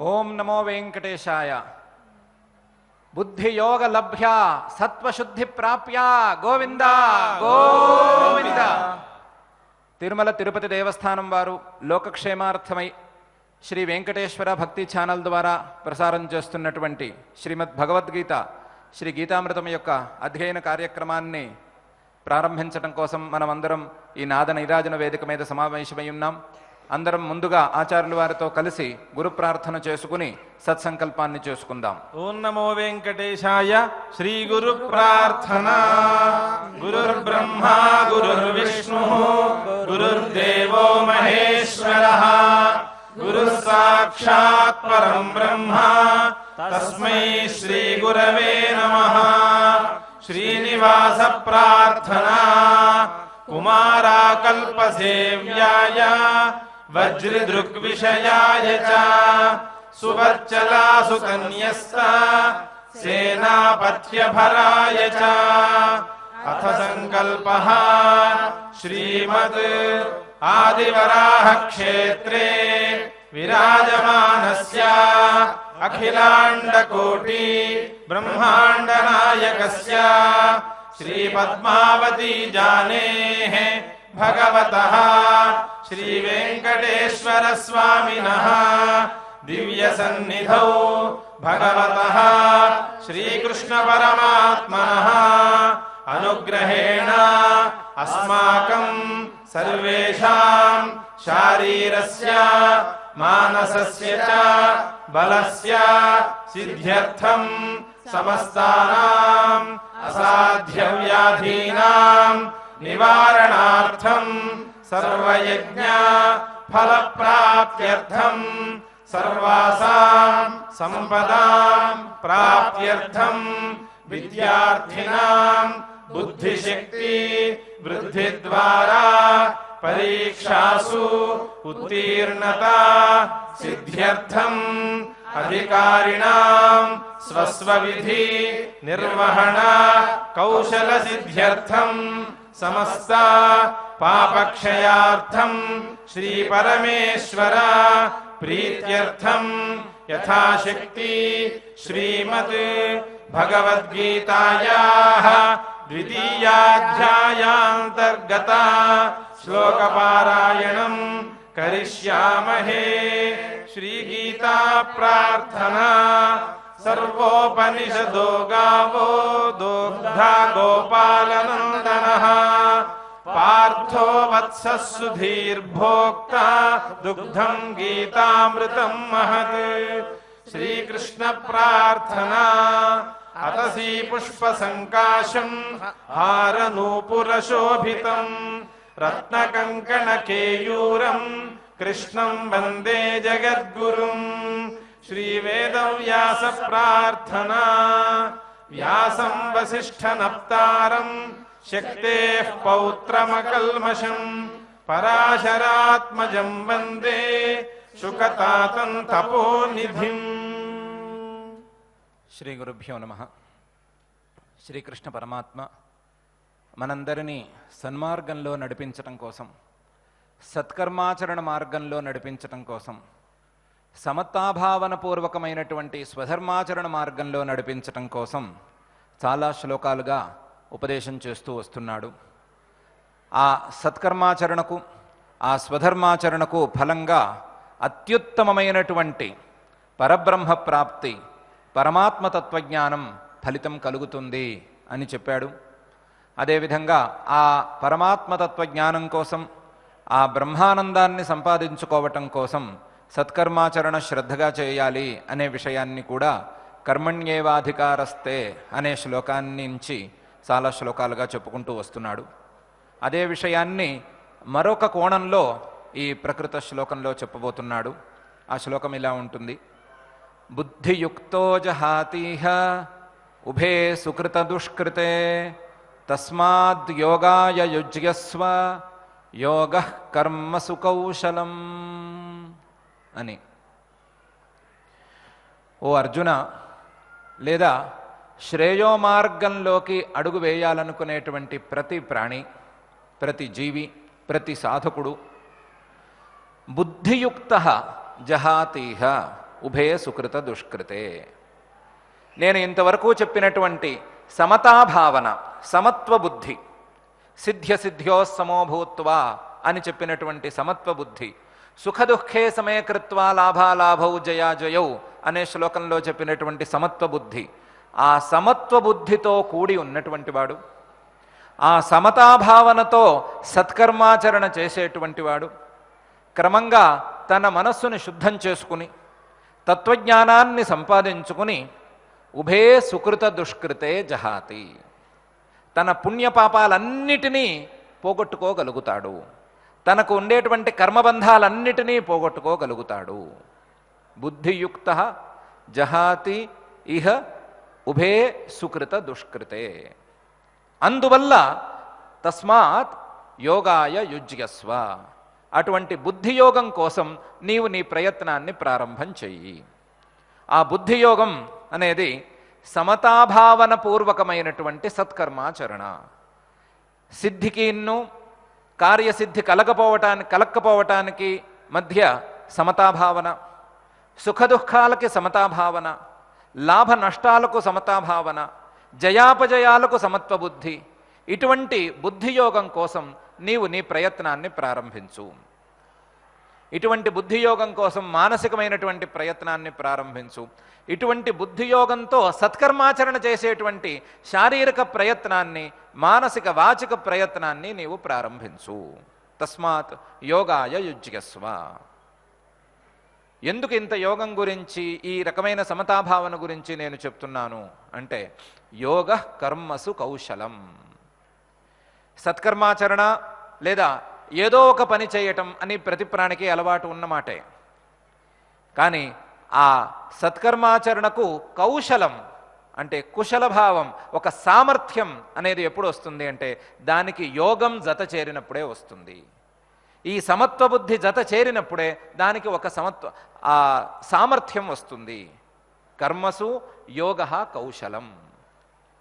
ओं नमो वेंकटेशाय। बुद्धियोग लभ्या सत्वशुद्धि प्राप्या गोविंद गोविंद। तिरुमल तिरुपति देवस्थानं वारु लोकक्षेमार्थमై श्री वेंकटेश्वर भक्ति ఛానల్ ద్వారా ప్రసారం చేస్తున్నటువంటి శ్రీమద్ భగవద్గీత శ్రీ గీతామృతం యొక్క అధ్యయన కార్యక్రమాన్ని ప్రారంభించడం కోసం మనమందరం ఈ నాద నీరాజన వేదిక మీద సమావేశమై ఉన్నాం. అందరం ముందుగా ఆచార్యుల వారితో కలిసి గురు ప్రార్థన చేసుకుని సత్సంకల్పాన్ని చేసుకుందాం. ఓం నమో వెంకటేశాయ. శ్రీ గురు ప్రార్థన. గురుర్ బ్రహ్మ గురుర్ విష్ణు గురుర్దేవో మహేశ్వరః గురుః సాక్షాత్ పరం బ్రహ్మ తస్మై శ్రీ గురవే నమః. శ్రీనివాస ప్రార్థనా. కుమారాకల్ప సేవ్యాయ వజ్రదృగ్విషయాయ చ సువర్చలా సుకన్యస్త సేనాపత్యభరాయ చ. అథ సంకల్పః శ్రీమద్ ఆదివరాహ క్షేత్రే విరాజమానస్య అఖిలాండకోటి బ్రహ్మాండ నాయకస్య శ్రీ పద్మావతి జానేః భగవతః శ్రీ వెంకటేశ్వర స్వామినః దివ్య సన్నిధౌ భగవతః శ్రీకృష్ణ పరమాత్మనః అనుగ్రహేణ అస్మాకం సర్వేషాం శారీరస్య మానసస్య చ బలస్య సిద్ధ్యర్థం సమస్తానాం అసాధ్య వ్యాధీనాం నివారణార్థం సర్వయజ్ఞ ఫలప్రాప్త్యర్థం సర్వాసాం సంపదాం ప్రాప్త్యర్థం విద్యార్థినాం బుద్ధిశక్తి వృద్ధి ద్వారా పరీక్షాసు ఉత్తీర్ణతా సిద్ధ్యర్థం అధికారిణాం స్వస్వవిధి నిర్వహణ కౌశల సిద్ధ్యర్థం సమస్త పాపక్షయార్థం శ్రీ పరమేశ్వర ప్రీత్యర్థం యథాశక్తి శ్రీమద్ భగవద్గీతాయాః ద్వితీయాధ్యాయాంతర్గత శ్లోకపారాయణం కరిష్యామహే. శ్రీగీతా ప్రార్థనా. సర్వోపనిషదో గావో దోగ్ధా గోపాలనందనః పార్థో వత్సః సుధీర్భోక్తా దుగ్ధం గీతామృతం మహత్. శ్రీకృష్ణ ప్రార్థనా. అతసీ పుష్ప సంకాశం హారనూపురశోభితం రత్నకంకణ కేయూరం కృష్ణం వందే జగద్గురుం. శ్రీ వేదవ్యాస ప్రార్థనా. వ్యాసం వసిష్ఠ నప్తారం శక్తేః పౌత్రమకల్మషం పరాశరాత్మజం వందే శుకతాతం తపోనిధిం. శ్రీ గురుభ్యో నమః. శ్రీకృష్ణ పరమాత్మ మనందరినీ సన్మార్గంలో నడిపించటం కోసం, సత్కర్మాచరణ మార్గంలో నడిపించటం కోసం, సమతాభావనపూర్వకమైనటువంటి స్వధర్మాచరణ మార్గంలో నడిపించటం కోసం చాలా శ్లోకాలుగా ఉపదేశం చేస్తూ వస్తున్నాడు. ఆ సత్కర్మాచరణకు, ఆ స్వధర్మాచరణకు ఫలంగా అత్యుత్తమమైనటువంటి పరబ్రహ్మ ప్రాప్తి, పరమాత్మ తత్వజ్ఞానం ఫలితం కలుగుతుంది అని చెప్పాడు. అదేవిధంగా ఆ పరమాత్మ తత్వజ్ఞానం కోసం, ఆ బ్రహ్మానందాన్ని సంపాదించుకోవటం కోసం సత్కర్మాచరణ శ్రద్ధగా చేయాలి అనే విషయాన్ని కూడా కర్మణ్యేవాధికారస్తే అనే శ్లోకాన్ని నుంచి చాలా శ్లోకాలుగా చెప్పుకుంటూ వస్తున్నాడు. అదే విషయాన్ని మరొక కోణంలో ఈ ప్రకృత శ్లోకంలో చెప్పబోతున్నాడు. ఆ శ్లోకం ఇలా ఉంటుంది: బుద్ధియుక్తో జహాతీహ ఉభే సుకృత దుష్కృతే తస్మాద్ యోగాయ యుజ్యస్వ యోగః కర్మసు కౌశలం అని. ఓ అర్జున, లేదా శ్రేయో మార్గంలోకి అడుగు వేయాలనుకునేటువంటి ప్రతి ప్రాణి, ప్రతి జీవి, ప్రతి సాధకుడు బుద్ధియుక్త జహాతీహ ఉభే సుకృత దుష్కృతే. నేను ఇంతవరకు చెప్పినటువంటి సమతాభావన, సమత్వ బుద్ధి, సిద్ధ్యో సమోభూత్వా అని చెప్పినటువంటి సమత్వ బుద్ధి, సుఖదుఃఖే సమయకృత్వా లాభాలాభౌ జయాజయౌ అనే శ్లోకంలో చెప్పినటువంటి సమత్వ బుద్ధి, ఆ సమత్వ బుద్ధితో కూడి ఉన్నటువంటి వాడు, ఆ సమతాభావనతో సత్కర్మాచరణ చేసేటువంటి వాడు, క్రమంగా తన మనస్సుని శుద్ధం చేసుకుని తత్వజ్ఞానాన్ని సంపాదించుకుని ఉభే సుకృత దుష్కృతే జహాతి, తన పుణ్యపాపాలన్నిటినీ పోగొట్టుకోగలుగుతాడు, తనకు ఉండేటువంటి కర్మబంధాలన్నిటినీ పోగొట్టుకోగలుగుతాడు. బుద్ధియుక్త జహాతి ఇహ ఉభే సుకృత దుష్కృతే. అందువల్ల తస్మాత్ యోగాయ యుజ్యస్వ, అటువంటి బుద్ధియోగం కోసం నీవు నీ ప్రయత్నాన్ని ప్రారంభం చెయ్యి. ఆ బుద్ధియోగం అనేది సమతాభావన పూర్వకమైనటువంటి సత్కర్మాచరణ. సిద్ధికి కార్యసిద్ధి కలక్కపోవటానికి మధ్య సమతాభావన, సుఖదుఖాలకి సమతాభావన, లాభ నష్టాలకు సమతాభావన, జయాపజయాలకు సమత్వ బుద్ధి. ఇటువంటి బుద్ధియోగం కోసం నీవు నీ ప్రయత్నాన్ని ప్రారంభించు. ఇటువంటి బుద్ధియోగం కోసం మానసికమైనటువంటి ప్రయత్నాన్ని ప్రారంభించు. ఇటువంటి బుద్ధియోగంతో సత్కర్మాచరణ చేసేటువంటి శారీరక ప్రయత్నాన్ని, మానసిక వాచిక ప్రయత్నాన్ని నీవు ప్రారంభించు. తస్మాత్ యోగాయ యుజ్యస్వ. ఎందుకు ఇంత యోగం గురించి, ఈ రకమైన సమతాభావన గురించి నేను చెప్తున్నాను అంటే, యోగ కర్మసు కౌశలం. సత్కర్మాచరణ లేదా ఏదో ఒక పని చేయటం అని ప్రతి ప్రాణికి అలవాటు ఉన్నమాటే. కానీ ఆ సత్కర్మాచరణకు కౌశలం అంటే కుశలభావం, ఒక సామర్థ్యం అనేది ఎప్పుడు వస్తుంది అంటే, దానికి యోగం జత చేరినప్పుడే వస్తుంది. ఈ సమత్వ బుద్ధి జత చేరినప్పుడే దానికి ఒక సామర్థ్యం వస్తుంది. కర్మసు యోగ కౌశలం.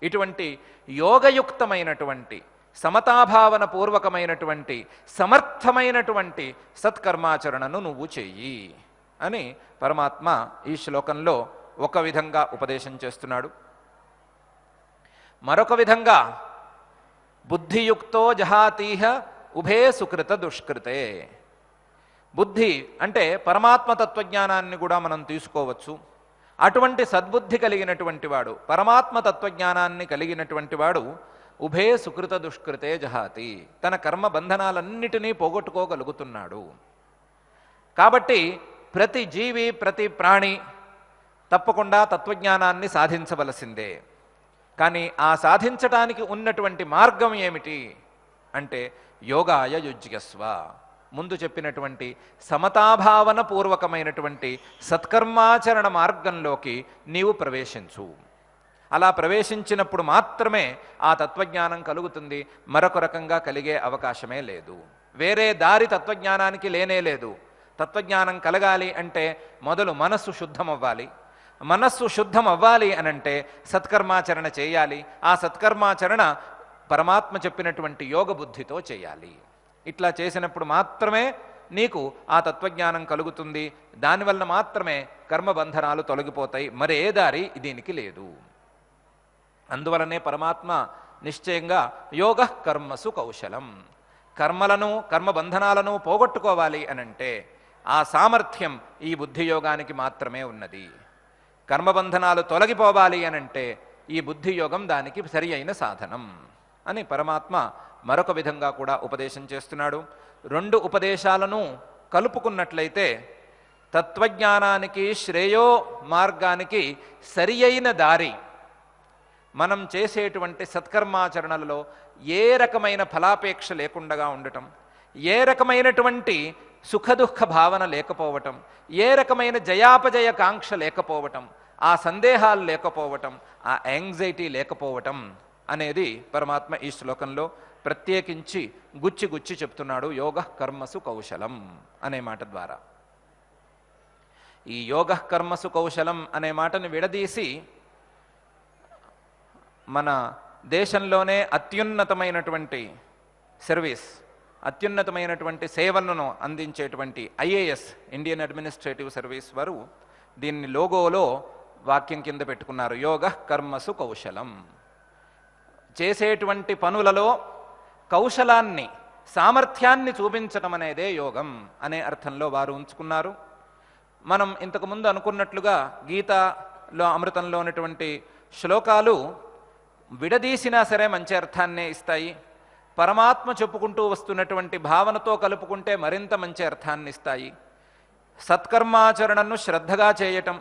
ఇటువంటి యోగయుక్తమైనటువంటి, సమతాభావన పూర్వకమైనటువంటి, సమర్థమైనటువంటి సత్కర్మాచరణను నువ్వు చెయ్యి అని పరమాత్మ ఈ శ్లోకంలో ఒక విధంగా ఉపదేశం చేస్తున్నాడు. మరొక విధంగా బుద్ధియుక్తో జహాతీహ ఉభే సుకృత దుష్కృతే. బుద్ధి అంటే పరమాత్మ తత్వజ్ఞానాన్ని కూడా మనం తీసుకోవచ్చు. అటువంటి సద్బుద్ధి కలిగినటువంటి వాడు, పరమాత్మ తత్వజ్ఞానాన్ని కలిగినటువంటి వాడు ఉభే సుకృత దుష్కృతే జహాతి, తన కర్మ బంధనాలన్నిటినీ పోగొట్టుకోగలుగుతున్నాడు. కాబట్టి ప్రతి జీవి, ప్రతి ప్రాణి తప్పకుండా తత్వజ్ఞానాన్ని సాధించవలసిందే. కానీ ఆ సాధించటానికి ఉన్నటువంటి మార్గం ఏమిటి అంటే, యోగాయ యుజ్యస్వ. ముందు చెప్పినటువంటి సమతాభావన పూర్వకమైనటువంటి సత్కర్మాచరణ మార్గంలోకి నీవు ప్రవేశించు. అలా ప్రవేశించినప్పుడు మాత్రమే ఆ తత్వజ్ఞానం కలుగుతుంది. మరొక రకంగా కలిగే అవకాశమే లేదు. వేరే దారి తత్వజ్ఞానానికి లేనే లేదు. తత్వజ్ఞానం కలగాలి అంటే మొదలు మనస్సు శుద్ధం అవ్వాలి. మనస్సు శుద్ధం అవ్వాలి అనంటే సత్కర్మాచరణ చేయాలి. ఆ సత్కర్మాచరణ పరమాత్మ చెప్పినటువంటి యోగ బుద్ధితో చేయాలి. ఇట్లా చేసినప్పుడు మాత్రమే నీకు ఆ తత్వజ్ఞానం కలుగుతుంది. దానివల్ల మాత్రమే కర్మబంధనాలు తొలగిపోతాయి. మరే దారి దీనికి లేదు. అందువలనే పరమాత్మ నిశ్చయంగా యోగ కర్మసు కౌశలం, కర్మలను, కర్మబంధనాలను పోగొట్టుకోవాలి అనంటే ఆ సామర్థ్యం ఈ బుద్ధియోగానికి మాత్రమే ఉన్నది. కర్మబంధనాలు తొలగిపోవాలి అనంటే ఈ బుద్ధియోగం దానికి సరి అయిన సాధనం అని పరమాత్మ మరొక విధంగా కూడా ఉపదేశం చేస్తున్నాడు. రెండు ఉపదేశాలను కలుపుకున్నట్లయితే తత్వజ్ఞానానికి, శ్రేయో మార్గానికి సరి అయిన దారి, మనం చేసేటువంటి సత్కర్మాచరణలలో ఏ రకమైన ఫలాపేక్ష లేకుండా ఉండటం, ఏ రకమైనటువంటి సుఖదుఖ భావన లేకపోవటం, ఏ రకమైన జయాపజయ కాంక్ష లేకపోవటం, ఆ సందేహాలు లేకపోవటం, ఆ యాంగ్జైటీ లేకపోవటం అనేది పరమాత్మ ఈ శ్లోకంలో ప్రత్యేకించి గుచ్చి గుచ్చి చెప్తున్నాడు. యోగ కర్మసు కౌశలం అనే మాట ద్వారా. ఈ యోగ కర్మసు కౌశలం అనే మాటని విడదీసి మన దేశంలోనే అత్యున్నతమైనటువంటి సర్వీస్, అత్యున్నతమైనటువంటి సేవలను అందించేటువంటి IAS, ఇండియన్ అడ్మినిస్ట్రేటివ్ సర్వీస్ వారు దీన్ని లోగోలో వాక్యం కింద పెట్టుకున్నారు. యోగ కర్మసు కౌశలం. చేసేటువంటి పనులలో కౌశలాన్ని, సామర్థ్యాన్ని చూపించటం అనేదే యోగం అనే అర్థంలో వారు ఉంచుకున్నారు. మనం ఇంతకుముందు అనుకున్నట్లుగా గీతలో, అమృతంలో ఉన్నటువంటి శ్లోకాలు విడదీసినా సరే మంచి అర్థాన్నే ఇస్తాయి. పరమాత్మ చెప్పుకుంటూ వస్తున్నటువంటి భావనతో కలుపుకుంటే మరింత మంచి అర్థాన్ని ఇస్తాయి. సత్కర్మాచరణను శ్రద్ధగా చేయటం,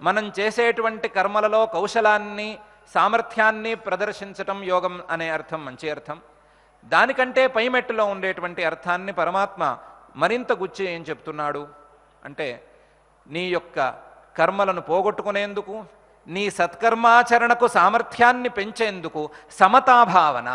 మనం చేసేటువంటి కర్మలలో కౌశలాన్ని, సామర్థ్యాన్ని ప్రదర్శించటం యోగం అనే అర్థం మంచి అర్థం. దానికంటే పైమెట్టులో ఉండేటువంటి అర్థాన్ని పరమాత్మ మరింత గుచ్చి ఏం చెప్తున్నాడు అంటే, నీ యొక్క కర్మలను పోగొట్టుకునేందుకు, నీ సత్కర్మాచరణకు సామర్థ్యాన్ని పెంచేందుకు సమతాభావన,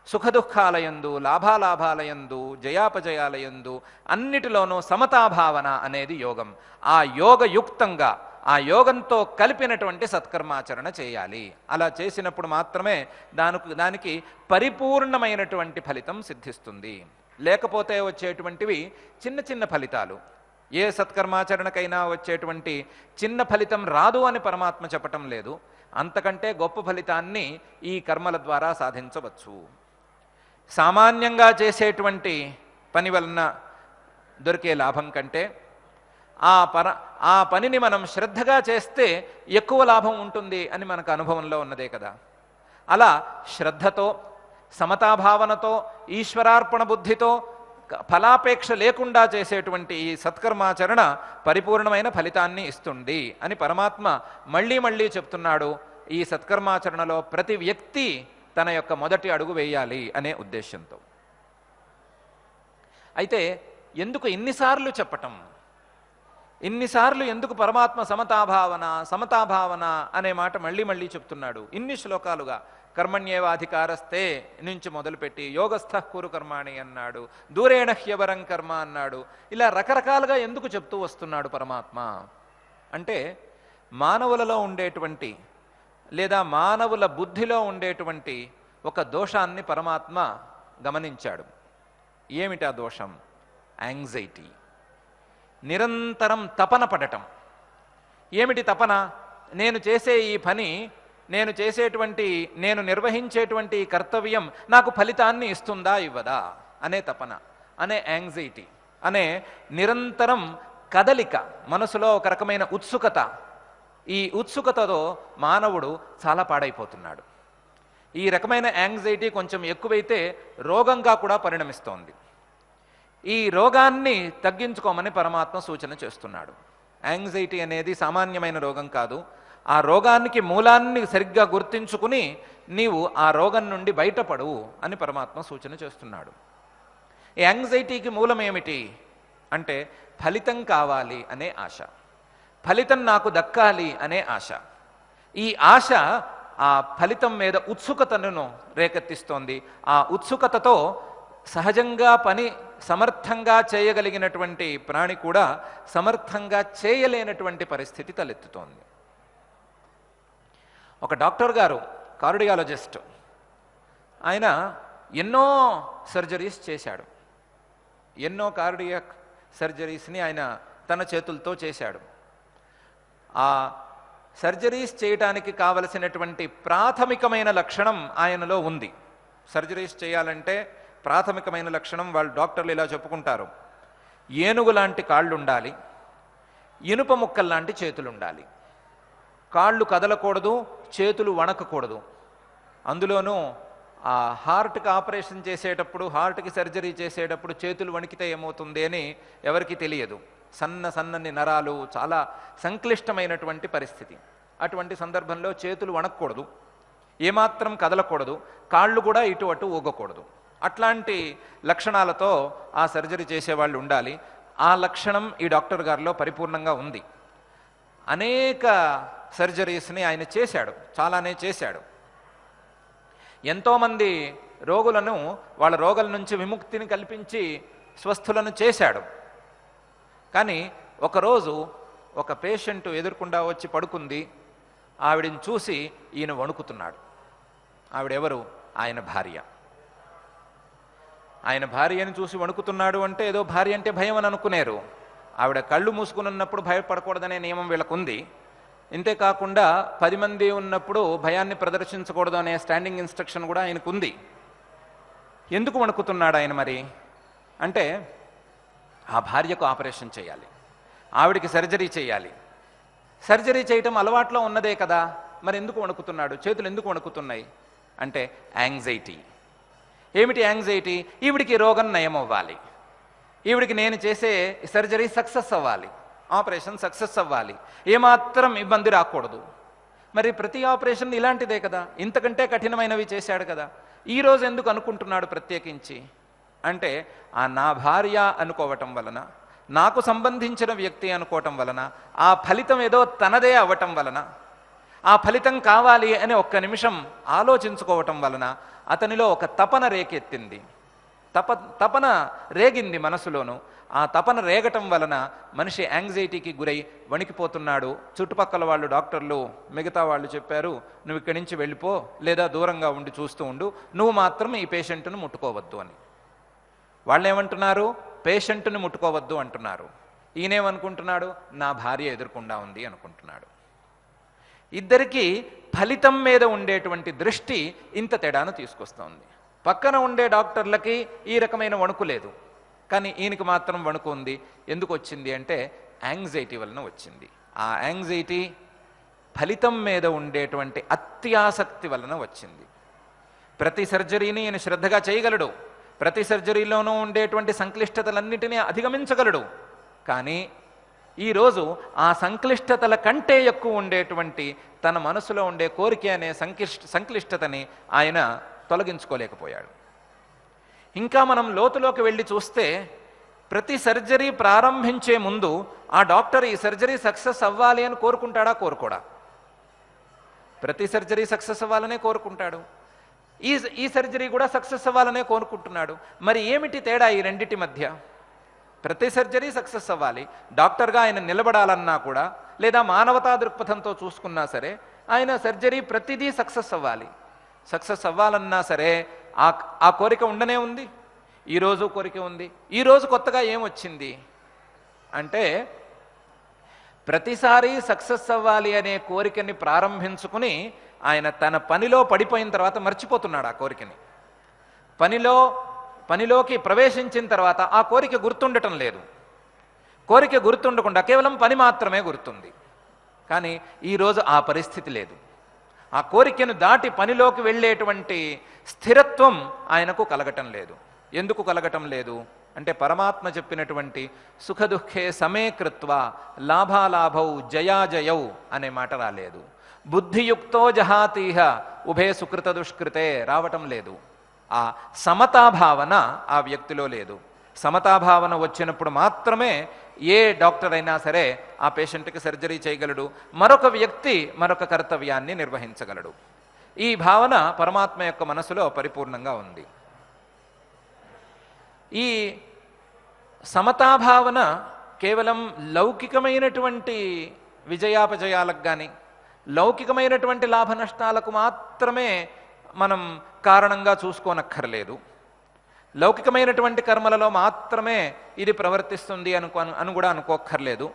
సుఖదుఖాలయందు, లాభాలాభాలయందు, జయాపజయాలయందు అన్నిటిలోనూ సమతాభావన అనేది యోగం. ఆ యోగయుక్తంగా, ఆ యోగంతో కలిపినటువంటి సత్కర్మాచరణ చేయాలి. అలా చేసినప్పుడు మాత్రమే దానికి పరిపూర్ణమైనటువంటి ఫలితం సిద్ధిస్తుంది. లేకపోతే వచ్చేటువంటివి చిన్న చిన్న ఫలితాలు. ఏ సత్కర్మాచరణకైనా వచ్చేటువంటి చిన్న ఫలితం రాదు అని పరమాత్మ చెప్పటం లేదు. అంతకంటే గొప్ప ఫలితాన్ని ఈ కర్మల ద్వారా సాధించవచ్చు. సామాన్యంగా చేసేటువంటి పని వలన దొరికే లాభం కంటే ఆ పనిని మనం శ్రద్ధగా చేస్తే ఎక్కువ లాభం ఉంటుంది అని మనకు అనుభవంలో ఉన్నదే కదా. అలా శ్రద్ధతో, సమతాభావనతో, ఈశ్వరార్పణ బుద్ధితో, ఫలాపేక్ష లేకుండా చేసేటువంటి ఈ సత్కర్మాచరణ పరిపూర్ణమైన ఫలితాన్ని ఇస్తుంది అని పరమాత్మ మళ్ళీ మళ్ళీ చెప్తున్నాడు. ఈ సత్కర్మాచరణలో ప్రతి వ్యక్తి తన యొక్క మొదటి అడుగు వేయాలి అనే ఉద్దేశంతో. అయితే ఎందుకు ఇన్నిసార్లు చెప్పటం, ఇన్నిసార్లు ఎందుకు పరమాత్మ సమతాభావన అనే మాట మళ్ళీ మళ్ళీ చెప్తున్నాడు? ఇన్ని శ్లోకాలుగా కర్మణ్యేవాధికారస్తే నుంచి మొదలుపెట్టి యోగస్థ కురు కర్మాణి అన్నాడు, దూరేణ హ్యవరం కర్మ అన్నాడు. ఇలా రకరకాలుగా ఎందుకు చెప్తూ వస్తున్నాడు పరమాత్మ అంటే, మానవులలో ఉండేటువంటి లేదా మానవుల బుద్ధిలో ఉండేటువంటి ఒక దోషాన్ని పరమాత్మ గమనించాడు. ఏమిటా దోషం? యాంగ్జైటీ, నిరంతరం తపన పడటం. ఏమిటి తపన? నేను చేసే ఈ పని, నేను నిర్వహించేటువంటి కర్తవ్యం నాకు ఫలితాన్ని ఇస్తుందా ఇవ్వదా అనే తపన, అనే యాంగ్జైటీ, అనే నిరంతరం కదలిక, మనసులో ఒక రకమైన ఉత్సుకత. ఈ ఉత్సుకతతో మానవుడు చాలా పాడైపోతున్నాడు. ఈ రకమైన యాంగ్జైటీ కొంచెం ఎక్కువైతే రోగంగా కూడా పరిణమిస్తోంది. ఈ రోగాన్ని తగ్గించుకోమని పరమాత్మ సూచన చేస్తున్నాడు. యాంగ్జైటీ అనేది సామాన్యమైన రోగం కాదు. ఆ రోగానికి మూలాన్ని సరిగ్గా గుర్తించుకుని నీవు ఆ రోగం నుండి బయటపడు అని పరమాత్మ సూచన చేస్తున్నాడు. ఈ యాంగ్జైటీకి మూలం ఏమిటి అంటే, ఫలితం కావాలి అనే ఆశ, ఫలితం నాకు దక్కాలి అనే ఆశ. ఈ ఆశ ఆ ఫలితం మీద ఉత్సుకతను రేకెత్తిస్తోంది. ఆ ఉత్సుకతతో సహజంగా పని సమర్థంగా చేయగలిగినటువంటి ప్రాణి కూడా సమర్థంగా చేయలేనటువంటి పరిస్థితి తలెత్తుతోంది. ఒక డాక్టర్ గారు, కార్డియాలజిస్ట్, ఆయన ఎన్నో సర్జరీస్ చేశాడు. ఎన్నో కార్డియాక్ సర్జరీస్ని ఆయన తన చేతులతో చేశాడు. ఆ సర్జరీస్ చేయటానికి కావలసినటువంటి ప్రాథమికమైన లక్షణం ఆయనలో ఉంది. సర్జరీస్ చేయాలంటే ప్రాథమికమైన లక్షణం వాళ్ళు డాక్టర్లు ఇలా చెప్పుకుంటారు: ఏనుగు లాంటి కాళ్ళు ఉండాలి, ఇనుప ముక్కల్లాంటి చేతులు ఉండాలి, కాళ్ళు కదలకూడదు, చేతులు వణకకూడదు. అందులోనూ ఆ హార్ట్కి ఆపరేషన్ చేసేటప్పుడు, హార్ట్కి సర్జరీ చేసేటప్పుడు చేతులు వణికితే ఏమవుతుంది అని ఎవరికి తెలియదు. సన్నని నరాలు, చాలా సంక్లిష్టమైనటువంటి పరిస్థితి. అటువంటి సందర్భంలో చేతులు వణకూడదు. ఏమాత్రం కదలకూడదు, కాళ్ళు కూడా ఇటు అటు ఊగకూడదు. అట్లాంటి లక్షణాలతో ఆ సర్జరీ చేసేవాళ్ళు ఉండాలి. ఆ లక్షణం ఈ డాక్టర్ గారిలో పరిపూర్ణంగా ఉంది. అనేక సర్జరీస్ని ఆయన చేశాడు, చాలానే చేశాడు. ఎంతోమంది రోగులను వాళ్ళ రోగాల నుంచి విముక్తిని కల్పించి స్వస్థులను చేశాడు. కానీ ఒకరోజు ఒక పేషెంట్ ఎదుర్కొండా వచ్చి పడుకుంది. ఆవిడని చూసి ఈయన వణుకుతున్నాడు. ఆవిడెవరు? ఆయన భార్య. ఆయన భార్యని చూసి వణుకుతున్నాడు అంటే ఏదో భార్య అంటే భయం అని అనుకునేరు. ఆవిడ కళ్ళు మూసుకుని ఉన్నప్పుడు భయపడకూడదనే నియమం వీళ్ళకుంది. ఇంతేకాకుండా 10 మంది ఉన్నప్పుడు భయాన్ని ప్రదర్శించకూడదు అనే స్టాండింగ్ ఇన్స్ట్రక్షన్ కూడా ఆయనకు ఉంది. ఎందుకు వణుకుతున్నాడు ఆయన మరి అంటే, ఆ భార్యకు ఆపరేషన్ చేయాలి, ఆవిడికి సర్జరీ చేయాలి. సర్జరీ చేయటం అలవాట్లో ఉన్నదే కదా, మరి ఎందుకు వణుకుతున్నాడు? చేతులు ఎందుకు వణుకుతున్నాయి అంటే యాంగ్జైటీ. ఏమిటి యాంగ్జైటీ? ఈవిడికి రోగం నయం అవ్వాలి, ఈవిడికి నేను చేసే సర్జరీ సక్సెస్ అవ్వాలి, ఆపరేషన్ సక్సెస్ అవ్వాలి, ఏమాత్రం ఇబ్బంది రాకూడదు. మరి ప్రతి ఆపరేషన్ ఇలాంటిదే కదా, ఇంతకంటే కఠినమైనవి చేశాడు కదా. ఈరోజు ఎందుకు అనుకుంటున్నాడు ప్రత్యేకించి అంటే, ఆ నా భార్య అనుకోవటం వలన, నాకు సంబంధించిన వ్యక్తి అనుకోవటం వలన, ఆ ఫలితం ఏదో తనదే అవ్వటం వలన, ఆ ఫలితం కావాలి అని ఒక్క నిమిషం ఆలోచించుకోవటం వలన అతనిలో ఒక తపన రేకెత్తింది. తపన రేగింది మనసులోను. ఆ తపన రేగటం వలన మనిషి యాంగ్జైటీకి గురై వణికిపోతున్నాడు. చుట్టుపక్కల వాళ్ళు, డాక్టర్లు, మిగతా వాళ్ళు చెప్పారు, నువ్వు ఇక్కడి నుంచి వెళ్ళిపో, లేదా దూరంగా ఉండి చూస్తూ ఉండు, నువ్వు మాత్రం ఈ పేషెంట్ను ముట్టుకోవద్దు అని. వాళ్ళు ఏమంటున్నారు? పేషెంట్ని ముట్టుకోవద్దు అంటున్నారు. ఈయనేమనుకుంటున్నాడు? నా భార్య ఎదుర్కొండా ఉంది అనుకుంటున్నాడు. ఇద్దరికీ ఫలితం మీద ఉండేటువంటి దృష్టి ఇంత తేడాను తీసుకొస్తోంది. పక్కన ఉండే డాక్టర్లకి ఈ రకమైన వణుకు లేదు, కానీ ఈయనకి మాత్రం వణుకు ఉంది. ఎందుకు వచ్చింది అంటే యాంగ్జైటీ వలన వచ్చింది. ఆ యాంగ్జైటీ ఫలితం మీద ఉండేటువంటి అత్యాసక్తి వలన వచ్చింది. ప్రతి సర్జరీని ఈయన శ్రద్ధగా చేయగలడు, ప్రతి సర్జరీలోనూ ఉండేటువంటి సంక్లిష్టతలన్నిటినీ అధిగమించగలడు. కానీ ఈరోజు ఆ సంక్లిష్టతల కంటే ఎక్కువ ఉండేటువంటి తన మనసులో ఉండే కోరిక అనే సంక్లిష్టతని ఆయన తొలగించుకోలేకపోయాడు. ఇంకా మనం లోతులోకి వెళ్ళి చూస్తే, ప్రతి సర్జరీ ప్రారంభించే ముందు ఆ డాక్టర్ ఈ సర్జరీ సక్సెస్ అవ్వాలి అని కోరుకుంటాడా? కోరుకోడా? ప్రతి సర్జరీ సక్సెస్ అవ్వాలనే కోరుకుంటాడు. ఈ సర్జరీ కూడా సక్సెస్ అవ్వాలనే కోరుకుంటున్నాడు. మరి ఏమిటి తేడా ఈ రెండిటి మధ్య? ప్రతి సర్జరీ సక్సెస్ అవ్వాలి, డాక్టర్గా ఆయన నిలబడాలన్నా కూడా, లేదా మానవతా దృక్పథంతో చూసుకున్నా సరే, ఆయన సర్జరీ ప్రతిదీ సక్సెస్ అవ్వాలి. సక్సెస్ అవ్వాలన్నా సరే ఆ కోరిక ఉండనే ఉంది. ఈరోజు కోరిక ఉంది. ఈరోజు కొత్తగా ఏమొచ్చింది అంటే, ప్రతిసారి సక్సెస్ అవ్వాలి అనే కోరికని ప్రారంభించుకుని ఆయన తన పనిలో పడిపోయిన తర్వాత మర్చిపోతున్నాడు ఆ కోరికని. పనిలోకి ప్రవేశించిన తర్వాత ఆ కోరిక గుర్తుండటం లేదు. కోరిక గుర్తుండకుండా కేవలం పని మాత్రమే గుర్తుంది. కానీ ఈరోజు ఆ పరిస్థితి లేదు. ఆ కోరికను దాటి పనిలోకి వెళ్ళేటువంటి స్థిరత్వం ఆయనకు కలగటం లేదు. ఎందుకు కలగటం లేదు అంటే, పరమాత్మ చెప్పినటువంటి సుఖ దుఃఖే సమే కృత్వా లాభాలాభౌ జయాజయౌ అనే మాట రాలేదు. బుద్ధియుక్తో జహాతీహ ఉభే సుకృత దుష్కృతే రావటం లేదు. ఆ సమతాభావన ఆ వ్యక్తిలో లేదు. సమతాభావన వచ్చినప్పుడు మాత్రమే ఏ డాక్టర్ అయినా సరే ఆ పేషెంట్కి సర్జరీ చేయగలడు, మరొక వ్యక్తి మరొక కర్తవ్యాన్ని నిర్వహించగలడు. ఈ భావన పరమాత్మ యొక్క మనసులో పరిపూర్ణంగా ఉంది. ఈ సమతాభావన కేవలం లౌకికమైనటువంటి విజయాపజయాలకు కానీ, లౌకికమైనటువంటి లాభ నష్టాలకు మాత్రమే మనం కారణంగా చూసుకోనక్కర్లేదు. లౌకికమైనటువంటి కర్మలలో మాత్రమే ఇది ప్రవర్తిస్తుంది అని కూడా అనుకోక్కర్లేదు.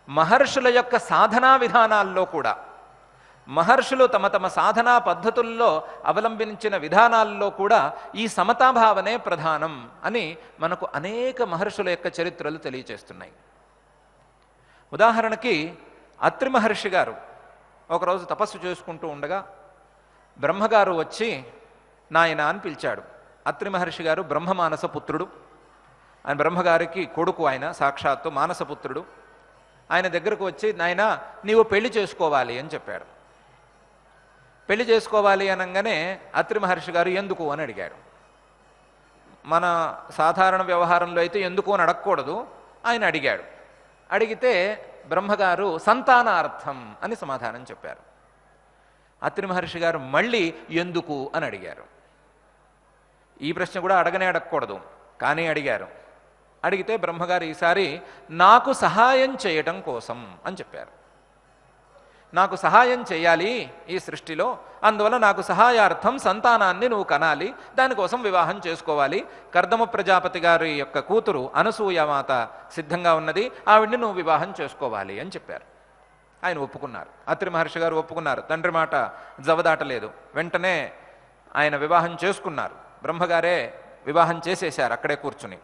మహర్షుల యొక్క సాధనా విధానాల్లో కూడా, మహర్షులు తమ తమ సాధనా పద్ధతుల్లో అవలంబించిన విధానాల్లో కూడా ఈ సమతాభావనే ప్రధానం అని మనకు అనేక మహర్షుల యొక్క చరిత్రలు తెలియచేస్తున్నాయి. ఉదాహరణకి అత్రి మహర్షి గారు ఒకరోజు తపస్సు చేసుకుంటూ ఉండగా బ్రహ్మగారు వచ్చి నాయన అని పిలిచాడు. అత్రి మహర్షి గారు బ్రహ్మ మానస పుత్రుడు. ఆయన బ్రహ్మగారికి కొడుకు, ఆయన సాక్షాత్తు మానసపుత్రుడు. ఆయన దగ్గరకు వచ్చి, నాయన నీవు పెళ్లి చేసుకోవాలి అని చెప్పాడు. పెళ్లి చేసుకోవాలి అనగానే అత్రి మహర్షి గారు ఎందుకు అని అడిగారు. మన సాధారణ వ్యవహారంలో అయితే ఎందుకు అని అడగకూడదు, ఆయన అడిగాడు. అడిగితే బ్రహ్మగారు సంతానార్థం అని సమాధానం చెప్పారు. అత్రి మహర్షి గారు మళ్ళీ ఎందుకు అని అడిగారు. ఈ ప్రశ్న కూడా అడగకూడదు, కానీ అడిగారు. అడిగితే బ్రహ్మగారు ఈసారి నాకు సహాయం చేయటం కోసం అని చెప్పారు. నాకు సహాయం చేయాలి ఈ సృష్టిలో, అందువల్ల నాకు సహాయార్థం సంతానాన్ని నువ్వు కనాలి, దానికోసం వివాహం చేసుకోవాలి. కర్దమ ప్రజాపతి గారి యొక్క కూతురు అనసూయమాత సిద్ధంగా ఉన్నది, ఆవిడ్ని నువ్వు వివాహం చేసుకోవాలి అని చెప్పారు. ఆయన ఒప్పుకున్నారు. అత్రి మహర్షి గారు ఒప్పుకున్నారు. తండ్రి మాట జవదాటలేదు. వెంటనే ఆయన వివాహం చేసుకున్నారు. బ్రహ్మగారే వివాహం చేసేశారు అక్కడే కూర్చుని.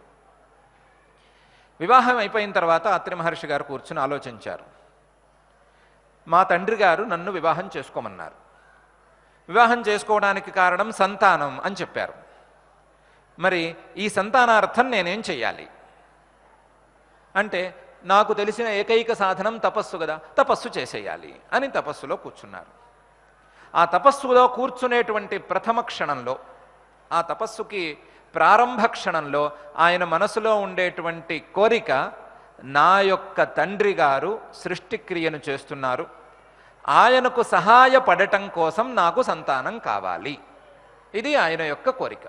వివాహం అయిపోయిన తర్వాత అత్రి మహర్షి గారు కూర్చుని ఆలోచించారు. మా తండ్రి గారు నన్ను వివాహం చేసుకోమన్నారు. వివాహం చేసుకోవడానికి కారణం సంతానం అని చెప్పారు. మరి ఈ సంతానార్థం నేనేం చెయ్యాలి అంటే, నాకు తెలిసిన ఏకైక సాధనం తపస్సు కదా, తపస్సు చేసేయాలి అని తపస్సులో కూర్చున్నారు. ఆ తపస్సులో కూర్చునేటువంటి ప్రథమ క్షణంలో, ఆ తపస్సుకి ప్రారంభ క్షణంలో ఆయన మనసులో ఉండేటువంటి కోరిక, నా యొక్క తండ్రి గారు సృష్టిక్రియను చేస్తున్నారు, ఆయనకు సహాయపడటం కోసం నాకు సంతానం కావాలి. ఇది ఆయన యొక్క కోరిక.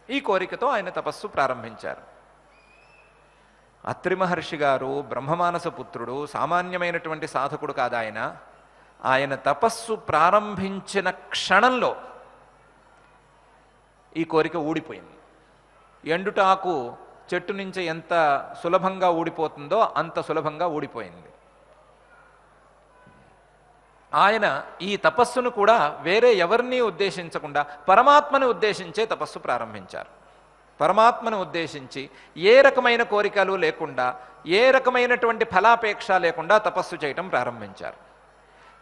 ఈ కోరికతో ఆయన తపస్సు ప్రారంభించారు. అత్రి మహర్షి గారు బ్రహ్మమానస పుత్రుడు, సామాన్యమైనటువంటి సాధకుడు కాదు ఆయన. ఆయన తపస్సు ప్రారంభించిన క్షణంలో ఈ కోరిక ఊడిపోయింది. ఎండుటాకు చెట్టు నుంచి ఎంత సులభంగా ఊడిపోతుందో అంత సులభంగా ఊడిపోయింది. ఆయన ఈ తపస్సును కూడా వేరే ఎవరిని ఉద్దేశించకుండా పరమాత్మని ఉద్దేశించే తపస్సు ప్రారంభించారు. పరమాత్మను ఉద్దేశించి ఏ రకమైన కోరికలు లేకుండా, ఏ రకమైనటువంటి ఫలాపేక్ష లేకుండా తపస్సు చేయటం ప్రారంభించారు.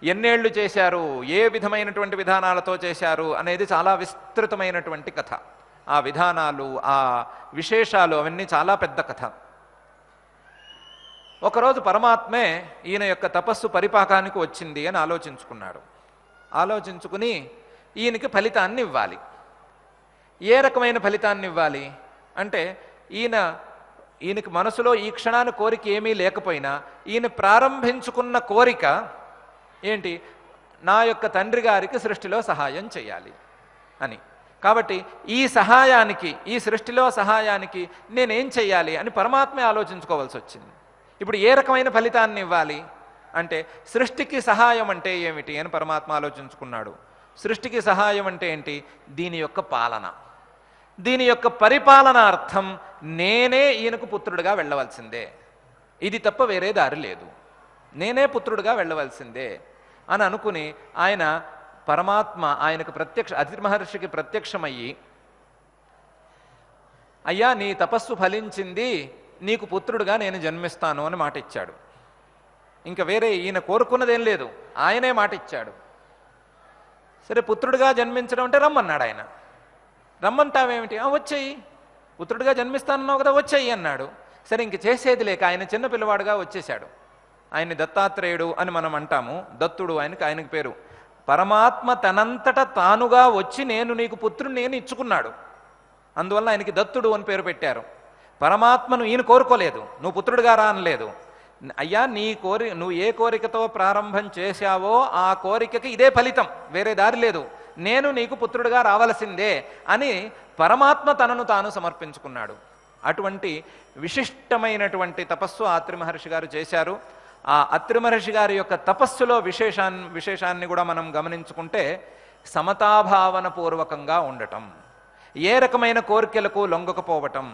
ఎన్నేళ్లు చేశారు, ఏ విధమైనటువంటి విధానాలతో చేశారు అనేది చాలా విస్తృతమైనటువంటి కథ. ఆ విధానాలు, ఆ విశేషాలు అవన్నీ చాలా పెద్ద కథ. ఒకరోజు పరమాత్మే ఈయన యొక్క తపస్సు పరిపాకానికి వచ్చింది అని ఆలోచించుకున్నాడు. ఆలోచించుకుని ఈయనకి ఫలితాన్ని ఇవ్వాలి. ఏ రకమైన ఫలితాన్ని ఇవ్వాలి అంటే, ఈయనకి మనసులో ఈ క్షణాన్ని కోరిక ఏమీ లేకపోయినా ఈయన ప్రారంభించుకున్న కోరిక ఏంటి, నా యొక్క తండ్రి గారికి సృష్టిలో సహాయం చేయాలి అని. కాబట్టి ఈ సహాయానికి, ఈ సృష్టిలో సహాయానికి నేనేం చెయ్యాలి అని పరమాత్మే ఆలోచించుకోవాల్సి వచ్చింది. ఇప్పుడు ఏ రకమైన ఫలితాన్ని ఇవ్వాలి అంటే, సృష్టికి సహాయం అంటే ఏమిటి అని పరమాత్మ ఆలోచించుకున్నాడు. సృష్టికి సహాయం అంటే ఏంటి, దీని యొక్క పాలన, దీని యొక్క పరిపాలనార్థం నేనే ఈయనకు పుత్రుడిగా వెళ్ళవలసిందే, ఇది తప్ప వేరే దారి లేదు, నేనే పుత్రుడిగా వెళ్ళవలసిందే అని అనుకుని ఆయన పరమాత్మ ఆయనకు అత్రి మహర్షికి ప్రత్యక్షమయ్యి, అయ్యా నీ తపస్సు ఫలించింది, నీకు పుత్రుడిగా నేను జన్మిస్తాను అని మాట ఇచ్చాడు. ఇంకా వేరే ఈయన కోరుకున్నదేం లేదు, ఆయనే మాట ఇచ్చాడు. సరే పుత్రుడిగా జన్మించడం అంటే రమ్మన్నాడు ఆయన. రమ్మంటావేమిటి, వచ్చేయి, పుత్రుడిగా జన్మిస్తానన్నావు కదా, వచ్చేయి అన్నాడు. సరే ఇంక చేసేది లేక ఆయన చిన్న పిల్లవాడుగా వచ్చేశాడు. ఆయన్ని దత్తాత్రేయుడు అని మనం అంటాము, దత్తుడు ఆయనకి పేరు. పరమాత్మ తనంతట తానుగా వచ్చి నేను నీకు పుత్రుడిని నేను ఇచ్చుకున్నాడు, అందువల్ల ఆయనకి దత్తుడు అని పేరు పెట్టారు. పరమాత్మను ఈయన కోరుకోలేదు, నువ్వు పుత్రుడిగా రా అనలేదు. అయ్యా నువ్వు ఏ కోరికతో ప్రారంభం చేశావో ఆ కోరికకి ఇదే ఫలితం, వేరే దారి లేదు, నేను నీకు పుత్రుడిగా రావలసిందే అని పరమాత్మ తనను తాను సమర్పించుకున్నాడు. అటువంటి విశిష్టమైనటువంటి తపస్సు అత్రి మహర్షి గారు చేశారు. ఆ అత్రి మహర్షి గారి యొక్క తపస్సులో విశేషాన్ని కూడా మనం గమనించుకుంటే, సమతాభావన పూర్వకంగా ఉండటం, ఏ రకమైన కోరికలకు లొంగకపోవటం,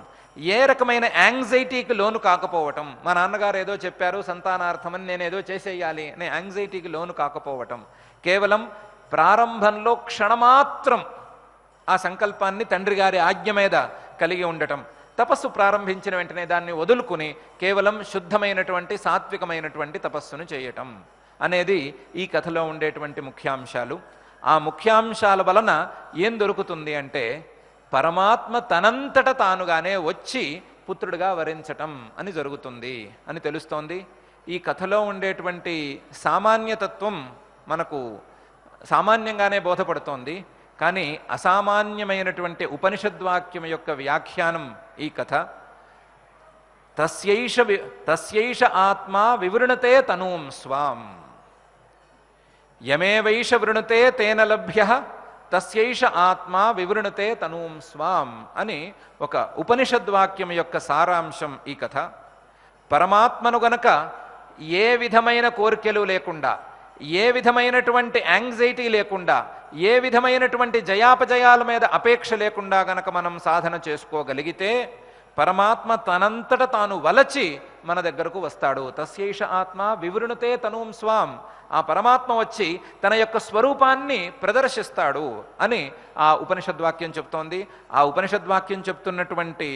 ఏ రకమైన యాంగ్జైటీకి లోను కాకపోవటం. మా నాన్నగారు ఏదో చెప్పారు సంతానార్థమని నేనేదో చేసేయాలి అనే యాంగ్జైటీకి లోను కాకపోవటం, కేవలం ప్రారంభంలో క్షణమాత్రం ఆ సంకల్పాన్ని తండ్రి గారి ఆజ్ఞ మీద కలిగి ఉండటం, తపస్సు ప్రారంభించిన వెంటనే దాన్ని వదులుకుని కేవలం శుద్ధమైనటువంటి సాత్వికమైనటువంటి తపస్సును చేయటం అనేది ఈ కథలో ఉండేటువంటి ముఖ్యాంశాలు. ఆ ముఖ్యాంశాల వలన ఏం దొరుకుతుంది అంటే, పరమాత్మ తనంతట తానుగానే వచ్చి పుత్రుడిగా వరించటం అని జరుగుతుంది అని తెలుస్తోంది. ఈ కథలో ఉండేటువంటి సామాన్యతత్వం మనకు సామాన్యంగానే బోధపడుతోంది. కానీ అసామాన్యమైనటువంటి ఉపనిషద్వాక్యం యొక్క వ్యాఖ్యానం ఈ కథ. తస్యైష ఆత్మా వివృణతే తనూం స్వాం యమేవైష వృణుతే తేన లభ్య తస్యైష ఆత్మా వివృణతే తనూం స్వాం అని ఒక ఉపనిషద్వాక్యం యొక్క సారాంశం ఈ కథ. పరమాత్మను గనక ఏ విధమైన కోరికలు లేకుండా, ఏ విధమైనటువంటి యాంగ్జైటీ లేకుండా, ఏ విధమైనటువంటి జయాపజయాల మీద అపేక్ష లేకుండా గనక మనం సాధన చేసుకోగలిగితే పరమాత్మ తనంతట తాను వలచి మన దగ్గరకు వస్తాడు. తస్యైష ఆత్మ వివృణుతే తనూం స్వాం, ఆ పరమాత్మ వచ్చి తన యొక్క స్వరూపాన్ని ప్రదర్శిస్తాడు అని ఆ ఉపనిషద్వాక్యం చెప్తోంది. ఆ ఉపనిషద్వాక్యం చెప్తున్నటువంటి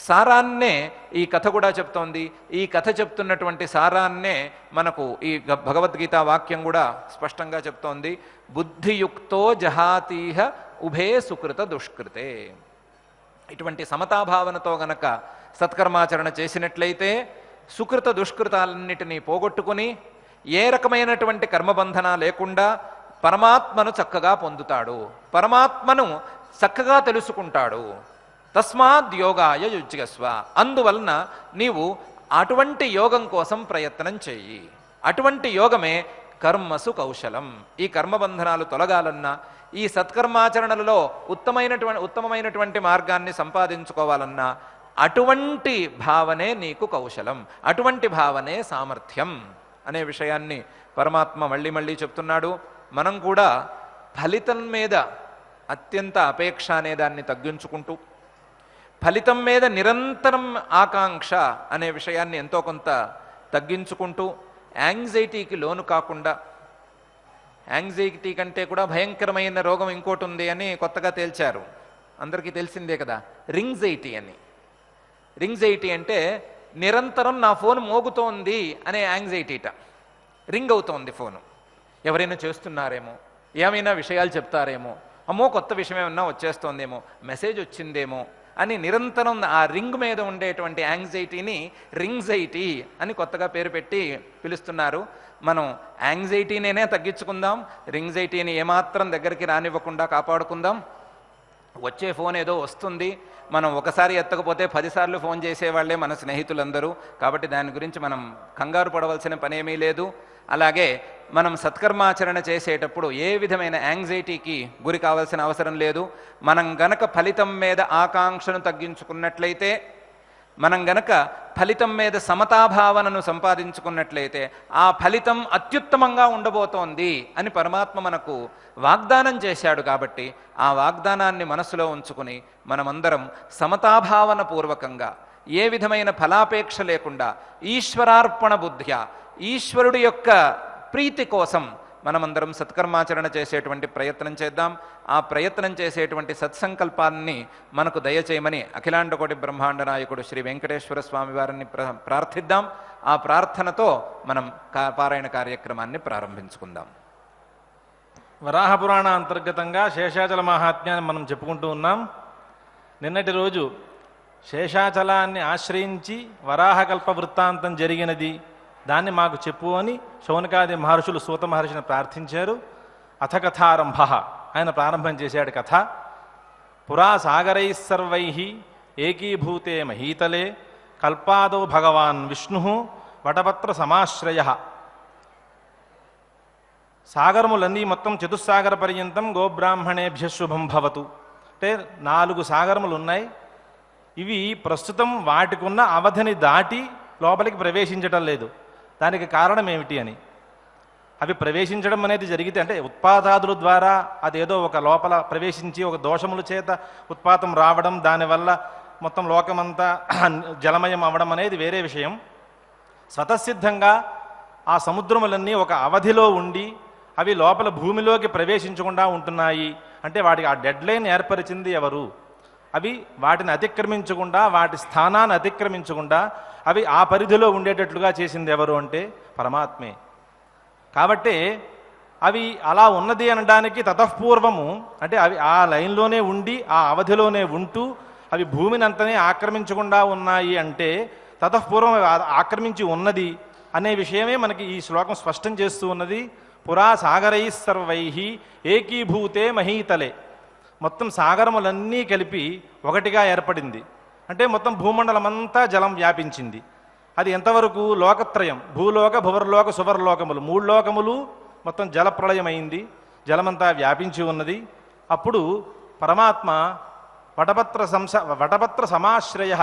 సారాన్నే ఈ కథ కూడా చెప్తోంది. ఈ కథ చెప్తున్నటువంటి సారాన్నే మనకు ఈ భగవద్గీత వాక్యం కూడా స్పష్టంగా చెప్తోంది. బుద్ధియుక్తో జహాతీహ ఉభే సుకృత దుష్కృతే. ఇటువంటి సమతాభావనతో గనక సత్కర్మాచరణ చేసినట్లయితే సుకృత దుష్కృతాలన్నిటినీ పోగొట్టుకుని ఏ రకమైనటువంటి కర్మబంధన లేకుండా పరమాత్మను చక్కగా పొందుతాడు, పరమాత్మను చక్కగా తెలుసుకుంటాడు. తస్మాద్ యోగాయ యుజ్యస్వ, అందువలన నీవు అటువంటి యోగం కోసం ప్రయత్నం చెయ్యి. అటువంటి యోగమే కర్మసు కౌశలం. ఈ కర్మబంధనాలు తొలగాలన్నా, ఈ సత్కర్మాచరణలలో ఉత్తమమైనటువంటి మార్గాన్ని సంపాదించుకోవాలన్నా అటువంటి భావనే నీకు కౌశలం, అటువంటి భావనే సామర్థ్యం అనే విషయాన్ని పరమాత్మ మళ్ళీ మళ్ళీ చెప్తున్నాడు. మనం కూడా ఫలితం మీద అత్యంత అపేక్ష అనే దాన్ని తగ్గించుకుంటూ, ఫలితం మీద నిరంతరం ఆకాంక్ష అనే విషయాన్ని ఎంతో కొంత తగ్గించుకుంటూ, యాంగ్జైటీకి లోను కాకుండా, యాంగ్జైటీ కంటే కూడా భయంకరమైన రోగం ఇంకోటి ఉంది అని కొత్తగా తేల్చారు, అందరికీ తెలిసిందే కదా, రింగ్జైటీ అని. రింగ్జైటీ అంటే నిరంతరం నా ఫోన్ మోగుతోంది అనే యాంగ్జైటీట. రింగ్ అవుతోంది ఫోను, ఎవరైనా చేస్తున్నారేమో, ఏమైనా విషయాలు చెప్తారేమో, అమ్మో కొత్త విషయం ఏమన్నా వచ్చేస్తోందేమో, మెసేజ్ వచ్చిందేమో అని నిరంతరం ఆ రింగ్ మీద ఉండేటువంటి యాంగ్జైటీని రింగ్జైటీ అని కొత్తగా పేరు పెట్టి పిలుస్తున్నారు. మనం యాంగ్జైటీనే తగ్గించుకుందాం, రింగ్జైటీని ఏమాత్రం దగ్గరికి రానివ్వకుండా కాపాడుకుందాం. వచ్చే ఫోన్ ఏదో వస్తుంది, మనం ఒకసారి ఎత్తకపోతే 10 సార్లు ఫోన్ చేసేవాళ్లే మన స్నేహితులందరూ. కాబట్టి దాని గురించి మనం కంగారు పడవలసిన పనేమీ లేదు. అలాగే మనం సత్కర్మాచరణ చేసేటప్పుడు ఏ విధమైన యాంగ్జైటీకి గురి కావాల్సిన అవసరం లేదు. మనం గనక ఫలితం మీద ఆకాంక్షను తగ్గించుకున్నట్లయితే, మనం గనక ఫలితం మీద సమతాభావనను సంపాదించుకున్నట్లయితే ఆ ఫలితం అత్యుత్తమంగా ఉండబోతోంది అని పరమాత్మ మనకు వాగ్దానం చేశాడు. కాబట్టి ఆ వాగ్దానాన్ని మనసులో ఉంచుకుని మనమందరం సమతాభావన పూర్వకంగా, ఏ విధమైన ఫలాపేక్ష లేకుండా, ఈశ్వరార్పణ బుద్ధ్యా, ఈశ్వరుడి యొక్క ప్రీతి కోసం మనమందరం సత్కర్మాచరణ చేసేటువంటి ప్రయత్నం చేద్దాం. ఆ ప్రయత్నం చేసేటువంటి సత్సంకల్పాన్ని మనకు దయచేయమని అఖిలాండకోటి బ్రహ్మాండ నాయకుడు శ్రీ వెంకటేశ్వర స్వామి వారిని ప్రార్థిద్దాం. ఆ ప్రార్థనతో మనం పారాయణ కార్యక్రమాన్ని ప్రారంభించుకుందాం. వరాహపురాణ అంతర్గతంగా శేషాచల మహాత్మ్యాన్ని మనం చెప్పుకుంటూ ఉన్నాం. నిన్నటి రోజు శేషాచలాన్ని ఆశ్రయించి వరాహకల్ప వృత్తాంతం జరిగినది, దాన్ని మాకు చెప్పు అని శౌనకాది మహర్షులు సూత మహర్షిని ప్రార్థించారు. అథ కథారంభ, ఆయన ప్రారంభం చేశాడు కథ. పురా సాగరై సర్వై ఏకీభూతే మహీతలే కల్పాదో భగవాన్ విష్ణు వటపత్ర సమాశ్రయ. సాగరములన్నీ మొత్తం చతుస్సాగర పర్యంతం గోబ్రాహ్మణేభ్య శుభం భవతు. అంటే 4 సాగరములు ఉన్నాయి. ఇవి ప్రస్తుతం వాటికున్న అవధిని దాటి లోపలికి ప్రవేశించటం లేదు. దానికి కారణం ఏమిటి అని, అవి ప్రవేశించడం అనేది జరిగితే, అంటే ఉత్పాతాదుల ద్వారా అదేదో ఒక లోపల ప్రవేశించి ఒక దోషముల చేత ఉత్పాతం రావడం, దానివల్ల మొత్తం లోకమంతా జలమయం అవ్వడం అనేది వేరే విషయం. స్వతసిద్ధంగా ఆ సముద్రములన్నీ ఒక అవధిలో ఉండి అవి లోపల భూమిలోకి ప్రవేశించకుండా ఉంటున్నాయి అంటే వాటికి ఆ డెడ్ లైన్ ఏర్పరిచింది ఎవరు? అవి వాటిని అతిక్రమించకుండా, వాటి స్థానాన్ని అతిక్రమించకుండా అవి ఆ పరిధిలో ఉండేటట్లుగా చేసింది ఎవరు అంటే పరమాత్మే. కాబట్టి అవి అలా ఉన్నది అనడానికి తతఃపూర్వము, అంటే అవి ఆ లైన్లోనే ఉండి ఆ అవధిలోనే ఉంటూ అవి భూమిని అంతనే ఆక్రమించకుండా ఉన్నాయి అంటే తతఃపూర్వం ఆక్రమించి ఉన్నది అనే విషయమే మనకి ఈ శ్లోకం స్పష్టం చేస్తూ ఉన్నది. పురా సాగరై సర్వై ఏకీభూతే మహీతలే. మొత్తం సాగరములన్నీ కలిపి ఒకటిగా ఏర్పడింది. అంటే మొత్తం భూమండలమంతా జలం వ్యాపించింది. అది ఎంతవరకు? లోకత్రయం, భూలోక భువర్లోక సువర్లోకములు, 3 లోకములు మొత్తం జలప్రళయమైంది. జలమంతా వ్యాపించి ఉన్నది. అప్పుడు పరమాత్మ వటపత్ర సమాశ్రయ,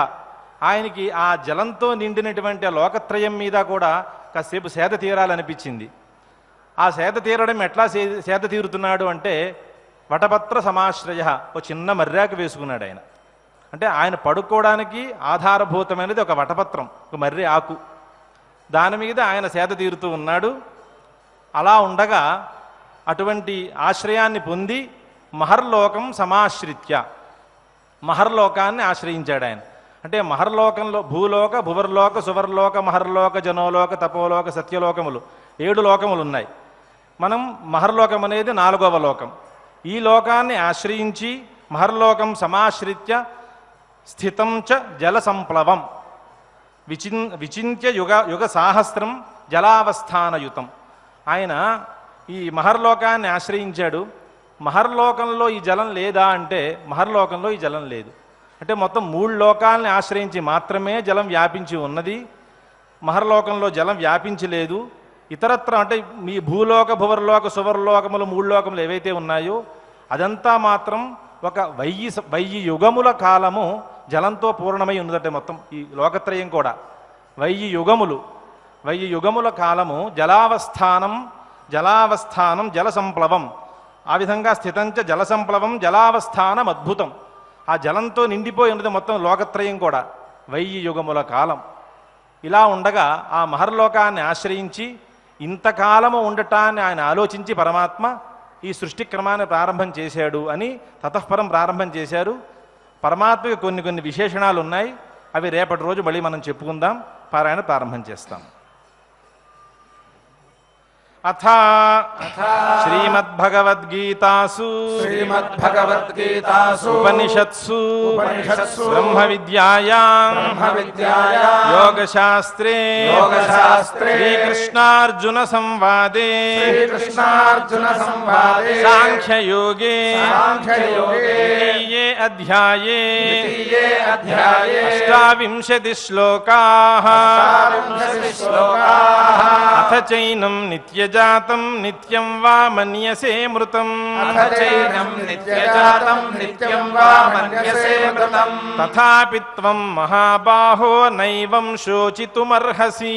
ఆయనకి ఆ జలంతో నిండినటువంటి ఆ లోకత్రయం మీద కూడా కాసేపు సేద తీరాలనిపించింది. ఆ సేద తీరడం ఎట్లా సేద తీరుతున్నాడు అంటే వటపత్ర సమాశ్రయ, ఒక చిన్న మర్రాకు వేసుకున్నాడు ఆయన. అంటే ఆయన పడుకోవడానికి ఆధారభూతమైనది ఒక వటపత్రం, ఒక మర్రి ఆకు. దాని మీద ఆయన సేద తీరుతూ ఉన్నాడు. అలా ఉండగా అటువంటి ఆశ్రయాన్ని పొంది మహర్లోకం సమాశ్రిత్య, మహర్లోకాన్ని ఆశ్రయించాడు ఆయన. అంటే మహర్లోకంలో భూలోక భువర్లోక సువర్లోక మహర్లోక జనోలోక తపోలోక సత్యలోకములు 7 లోకములు ఉన్నాయి. మనం మహర్లోకం అనేది 4వ లోకం. ఈ లోకాన్ని ఆశ్రయించి మహర్లోకం సమాశ్రిత్య స్థితం చ జల సంప్లవం విచింత్య యుగ సాహస్రం జలావస్థానయుతం. ఆయన ఈ మహర్లోకాన్ని ఆశ్రయించాడు. మహర్లోకంలో ఈ జలం లేదా అంటే మహర్లోకంలో ఈ జలం లేదు. అంటే మొత్తం 3 లోకాలని ఆశ్రయించి మాత్రమే జలం వ్యాపించి ఉన్నది. మహర్లోకంలో జలం వ్యాపించి లేదు. ఇతరత్ర అంటే మీ భూలోక భువర్లోక సువర్లోకములు 3 లోకములు ఏవైతే ఉన్నాయో అదంతా మాత్రం ఒక 1000 యుగముల కాలము జలంతో పూర్ణమై ఉన్నదంటే మొత్తం ఈ లోకత్రయం కూడా 1000 యుగముల కాలము జలావస్థానం జల సంప్లవం. ఆ విధంగా స్థితంచ జల సంప్లవం జలావస్థానం అద్భుతం. ఆ జలంతో నిండిపోయి ఉన్నది మొత్తం లోకత్రయం కూడా 1000 యుగముల కాలం. ఇలా ఉండగా ఆ మహర్లోకాన్ని ఆశ్రయించి ఇంతకాలము ఉండటాన్ని ఆయన ఆలోచించి పరమాత్మ ఈ సృష్టి క్రమాన్ని ప్రారంభం చేశాడు అని తతఃపరం ప్రారంభం చేశారు. పరమాత్మకి కొన్ని విశేషణాలు ఉన్నాయి. అవి రేపటి రోజు మళ్ళీ మనం చెప్పుకుందాం. పారాయణ ప్రారంభం చేస్తాం. అథ శ్రీమద్భగవద్గీతాసు ఉపనిషత్సు బ్రహ్మ విద్యాయాం యోగశాస్త్రే శ్రీకృష్ణార్జున సంవాదే సాంఖ్యయోగే ద్వితీయే అధ్యాయే అష్టావింశతి శ్లోకాః అథ చైనం నిత్యజాతం నిత్యం వా మన్యసే మృతం తథాపి త్వం మహాబాహో నైవం శోచితుమర్హసి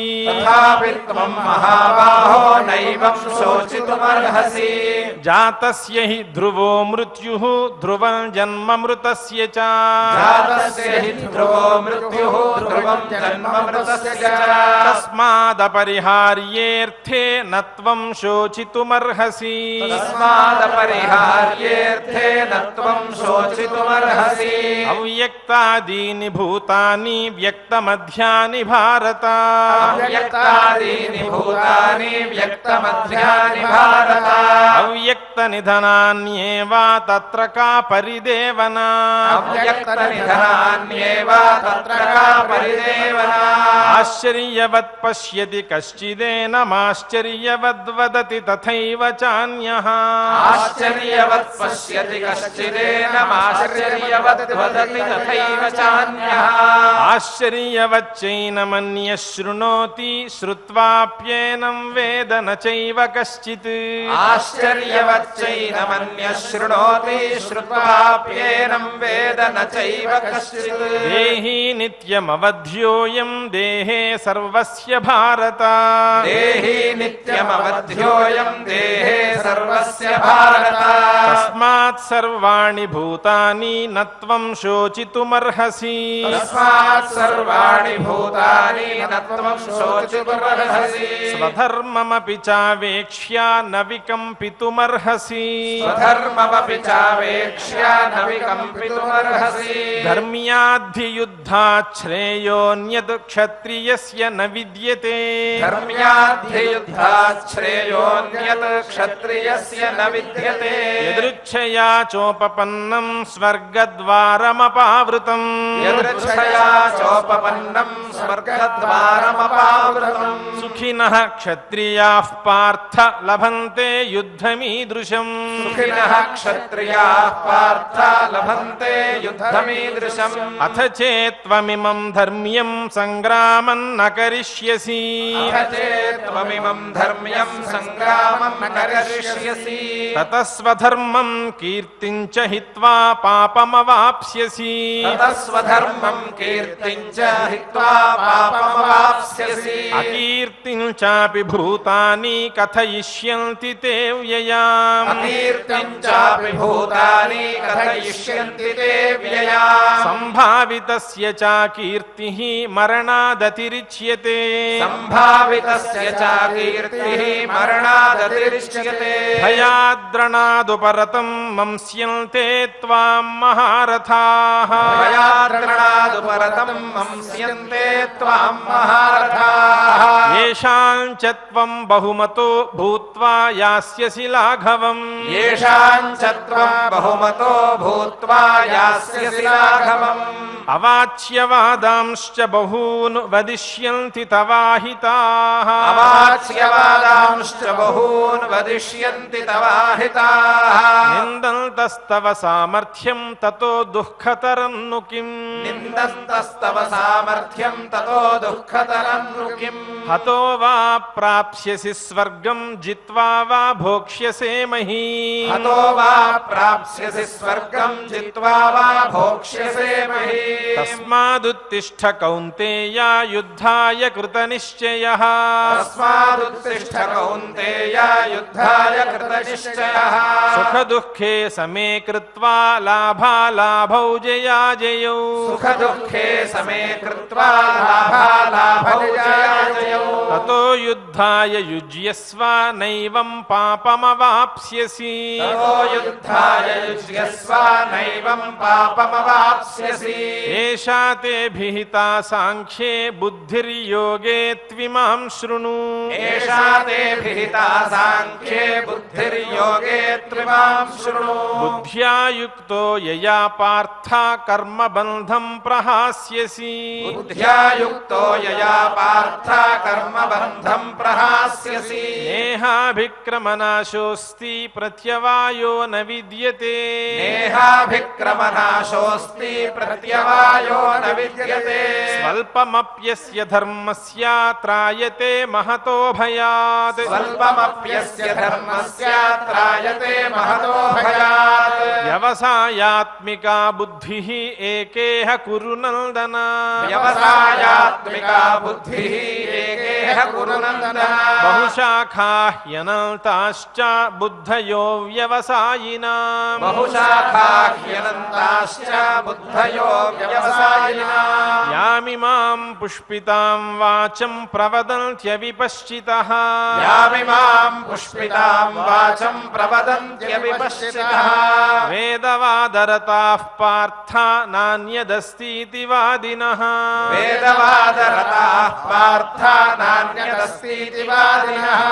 జాతస్య హి ధ్రువో మృత్యుః ధ్రువం జన్మ మృతస్య చ తస్మాదపరిహార్యేర్థే నత్వం శోచితుమర్హసి అవ్యక్తాదీని భూతాని వ్యక్తమధ్యాని భారత అవ్యక్త నిధనాన్యేవ తత్ర కా పరిదేవనా ఆశ్చర్యవత్ పశ్యతి కశ్చిదేనమాశ్చర్యవద్వదతి తథైవ చాన్యః ఆశ్చర్యవచ్చైనమన్యః శృణోతి శ్రుత్వాప్యేనం వేద న చైవ కశ్చిత్ దేహి నిత్యమవధ్యోయం దేహే సర్వస్య భారత తస్మాత్ సర్వాణి భూతాని నత్వం శోచితుమర్హసి స్వధర్మమపి చావేక్ష్య న వికంపితుమర్హసి ధర్మ్యాద్ధియుద్ధాత్ శ్రేయోన్యద్ క్షత్రియస్య న విద్యతే श्रेयोऽन्यत् क्षत्रियस्य न विद्यते यदृच्छया चोपपन्नं स्वर्गद्वारमपावृतम् यदृच्छया चोपपन्नं स्वर्गद्वारमपावृतम् सुखिनः क्षत्रियाः पार्थ लभन्ते युद्धमीदृशम् सुखिनः क्षत्रियाः पार्थ लभन्ते युद्धमीदृशम् अथ चेत्त्वमिमं धर्म्यं सङ्ग्रामं न करिष्यसि अथ चेत्त्वमिमं धर्म्यं सङ्ग्रामं न करिष्यसि ततः स्वधर्मं कीर्तिं च हित्वा पापमवाप्स्यसि ततः स्वधर्मं कीर्तिं च हित्वा पापमवाप्स्यसि अकीर्तिं चापि भूतानि कथयिष्यन्ति ते व्ययाम् अकीर्तिं चापि भूतानि कथयिष्यन्ति ते व्ययाम् सम्भावितस्य च कीर्तिः मरणादतिरिच्यते सम्भावितस्य च कीर्तिः मरणादतिरिच्यते भयाद्रणादुपरतं मंस्यन्ते त्वां महारथाः भयाद्रणादुपरतं मंस्यन्ते त्वां महारथाः येषां च त्वं बहुमतो भूत्वा यास्यसि लाघवम् येषां च त्वं बहुमतो भूत्वा यास्यसि लाघवम् अवाच्यवादांश्च बहून् वदिष्यन्ति तवाहिताः अवाच्यवादांश्च बहून् वदिष्यन्ति तवाहिताः निन्दन्तस्तव सामर्थ्यं ततो दुःखतरं नु किम् निन्दन्तस्तव सामर्थ्यं ततो दुःखतरं नु किम् हतो वा प्राप्स्यसि स्वर्गं जित्वा वा भोक्ष्यसे महीम् हतो वा प्राप्स्यसि स्वर्गं जित्वा वा भोक्ष्यसे महीम् तस्मादुत्तिष्ठ कौन्तेय युद्धाय कृतनिश्चयः तस्मादुत्तिष्ठ कौन्तेय युद्धाय कृतनिश्चयः सुखदुःखे समे कृत्वा लाभालाभौ जयाजयौ सुखदुःखे समे कृत्वा लाभालाभौ जयाजयौ ततो युद्धाय युज्यस्व नैवं पापमवाप्स्यसि ततो युद्धाय युज्यस्व नैवं पापमवाप्स्यसि एषा ते भिहिता साङ्ख्ये बुद्धिर्योगे त्विमां शृणु एषा ते विहिता साङ्ख्ये बुद्धिर्योगे त्विमां शृणु बुद्ध्या युक्तो यया पार्थ कर्मबन्धं प्रहास्यसि बुद्ध्या युक्तो यया पार्थ कर्मबन्धं प्रहास्यसि नेहाभिक्रमनाशोऽस्ति प्रत्यवायो न विद्यते नेहाभिक्रमनाशोऽस्ति प्रत्यवायो न विद्यते स्वल्पमप्यस्य धर्मस्य त्रायते महतो भयात् स्वल्पमप्यस्य धर्मस्य त्रायते महतो भयात् व्यवसायात्मिका बुद्धिः एकेह कुरु नन्दन व्यवसायात्मिका बुद्धिः एकेह कुरु नन्दन बहुशाखा ह्यनन्ताश्च बुद्धयो व्यवसायिनाम् बहुशाखा ह्यनन्ताश्च बुद्धयो व्यवसायिनाम् यामिमां पुष्पितां वाचं प्रवदन्त्यविपश्चितः यामिमां पुष्पितां वाचं प्रवदन्त्यविपश्चितः वेदवादरताः पार्थ नान्यदस्तीति वादिनः वेदवादरताः पार्थ नान्यदस्तीति वादिनः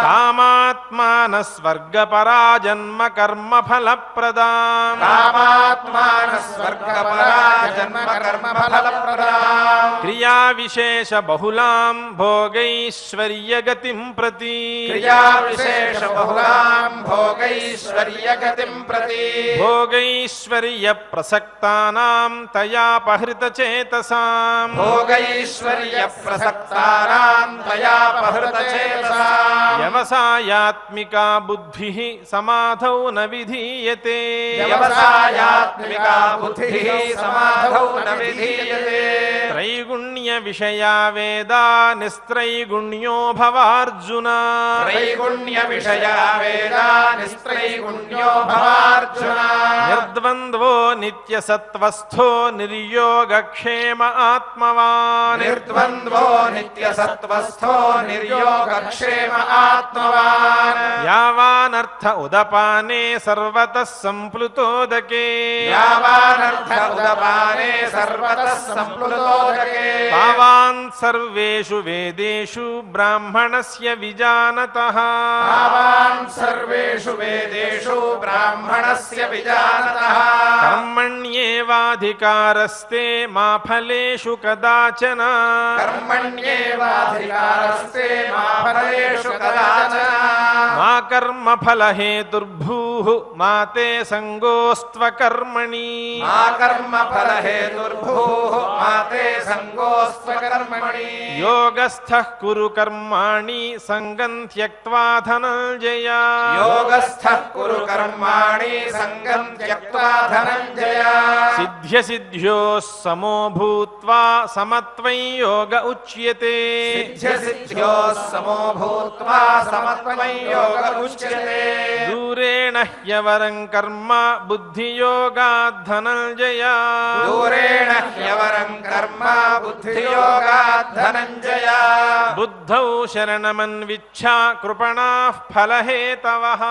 कामात्मानः स्वर्गपरा जन्म कर्मफलप्रदाम् कामात्मानः स्वर्गपरा जन्म कर्मफलप्रदाम् क्रियाविशेषबहुलां भोगैश्वर्यगतिं प्रति क्रियाविशेषबहुलां भोगैश्वर्यगतिं प्रति भोगैश्वर्यप्रसक्तानां तयापहृतचेतसाम् भोगैश्वर्यप्रसक्तानां तयापहृतचेतसाम् व्यवसायात्मिका बुद्धिः समाधौ न विधीयते व्यवसायात्मिका बुद्धिः समाधौ न विधीयते त्रैगुण्यविषया वेदा निस्त्रैगुण्यो भवार्जुन त्रैगुण्यविषया वेदा निस्त्रैगुण्यो भवार्जुन निर्द्वन्द्वो नित्यसत्त्वस्थो निर्योगक्षेम आत्मवान् निर्द्वन्द्वो नित्यसत्त्वस्थो निर्योगक्षेम आत्मवान् यावानर्थ उदपाने सर्वतः सम्प्लुतोदके यावानर्थ उदपाने सर्वतः सम्प्लुतोदके तावान् सर्वेषु वेदेषु ब्राह्मणस्य विजानतः तावान् सर्वेषु वेदेषु ब्राह्मणस्य विजानतः कर्मण्येवाधिकारस्ते मा फलेषु कदाचन कर्मण्येवाधिकारस्ते मा फलेषु कदाचन मा कर्मफलहेतुर्भूः मा ते सङ्गोऽस्त्वकर्मणि मा कर्मफलहेतुर्भूः मा ते सङ्गोऽस्त्वकर्मणि योगस्थः कुरु कर्माणि सङ्गं त्यक्त्वा धनञ्जय योगस्थः कुरु कर्माणि सङ्गं त्यक्त्वा धनञ्जय सिद्ध्यसिद्ध्योः समो भूत्वा समत्वं योग उच्यते सिद्ध्यसिद्ध्योः समो भूत्वा समत्वं योग उच्यते दूरेण ह्यवरं कर्म बुद्धियोगात् धनञ्जय दूरेण ह्यवरं कर्म बुद्धियोगात् धनञ्जय बुद्धौ शरणमन्विच्छ कृपणाः फलहेतवः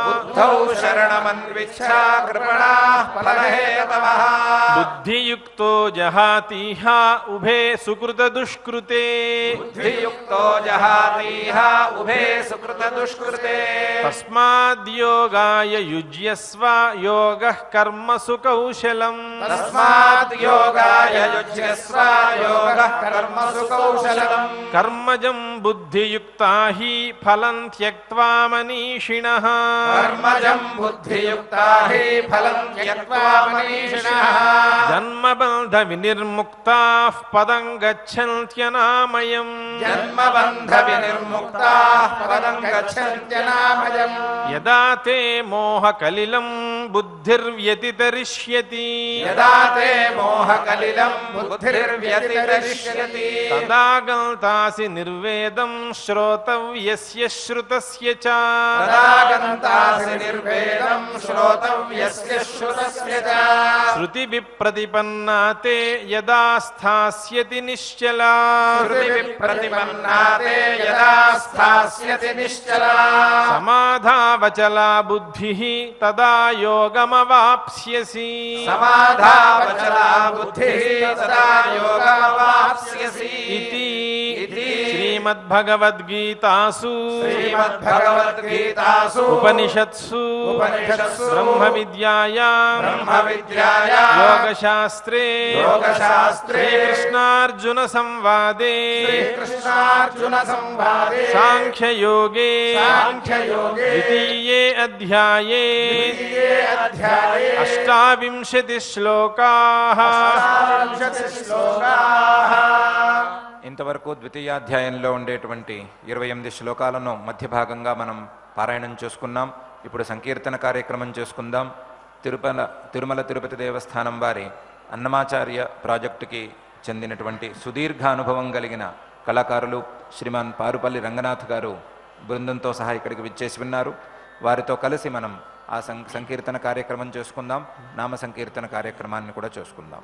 बुद्धौ शरणमन्विच्छा कृपणाः फलहेतवः बुद्धियुक्तो जहातीह उभे सुकृतदुष्कृते बुद्धियुक्तो जहातीह उभे सुकृतदुष्कृते तस्माद्योगाय युज्यस्व योगः कर्मसु कौशलम् तस्मात् योगाय युज्यस्व योगः कर्मसु कौशलम् कर्मजं बुद्धियुक्ता हि फलं त्यक्त्वा मनीषिणः कर्मजं बुद्धियुक्ता हि फलं त्यक्त्वा मनीषिणः जन्मबन्धविनिर्मुक्ताः पदं गच्छन्त्यनामयम् जन्मबन्धविनिर्मुक्ताः पदं गच्छन्त्यनामयम् यदा ते मोहकलिलं बुद्धिर्व्यतितरिष्यति यदा ते मोहकलिलं बुद्धिर्व्यतितरिष्यति तदा गन्तासि निर्वेदं श्रोतव्यस्य श्रुतस्य च तदा गन्तासि निर्वेदं श्रोतव्यस्य श्रुतस्य च श्रुतिविप्रतिपन्ना ते यदा स्थास्यति निश्चला श्रुतिविप्रतिपन्ना ते यदा स्थास्यति निश्चला समाधावचला बुद्धिः तदा योगमवाप्स्यसि समाधावचला बुद्धिः तदा योगमवाप्स्यसि इति श्रीमद्भगवद्गीतासु श्रीमद्भगवद्गीतासु उपनिषत्सु ब्रह्मविद्यायां योगशास्त्रे श्रीकृष्णार्जुन संवादे सांख्ययोगे द्वितीये अध्याये अष्टाविंशतिः श्लोकाः ఇంతవరకు ద్వితీయాధ్యాయంలో ఉండేటువంటి 28 శ్లోకాలను మధ్య భాగంగా మనం పారాయణం చేసుకున్నాం. ఇప్పుడు సంకీర్తన కార్యక్రమం చేసుకుందాం. తిరుమల తిరుపతి దేవస్థానం వారి అన్నమాచార్య ప్రాజెక్టుకి చెందినటువంటి సుదీర్ఘ అనుభవం కలిగిన కళాకారులు శ్రీమాన్ పారుపల్లి రంగనాథ్ గారు బృందంతో సహా ఇక్కడికి విచ్చేసి ఉన్నారు. వారితో కలిసి మనం ఆ సంకీర్తన కార్యక్రమం చేసుకుందాం. నామ సంకీర్తన కార్యక్రమాన్ని కూడా చేసుకుందాం.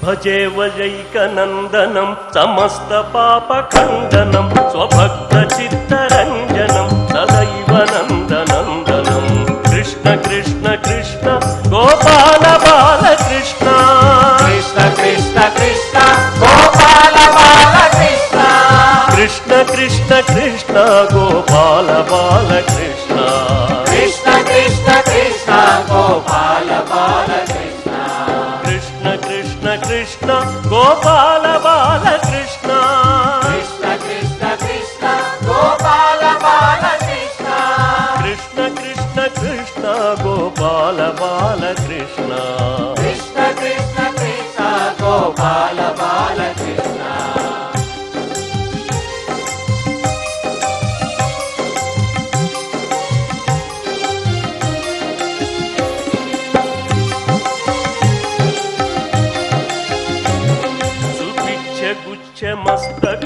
भजे वजैकनन्दनं समस्तपापखण्डनं स्वभक्तचित्तरञ्जनं सदैव नन्दनन्दनं कृष्ण कृष्ण कृष्ण गोपाल बालकृष्ण कृष्ण कृष्ण कृष्ण गोपाल बालकृष्ण कृष्ण कृष्ण कृष्ण गोपाल बालकृष्ण कृष्ण कृष्ण कृष्ण गोपाल बालकृष्ण कृष्ण कृष्ण कृष्ण गोपाल बालकृष्ण कृष्ण कृष्ण कृष्ण गोपाल बालकृष्ण कृष्ण कृष्ण कृष्ण गोपाल बालकृष्ण कृष्ण कृष्ण कृष्ण गोपाल बालकृष्ण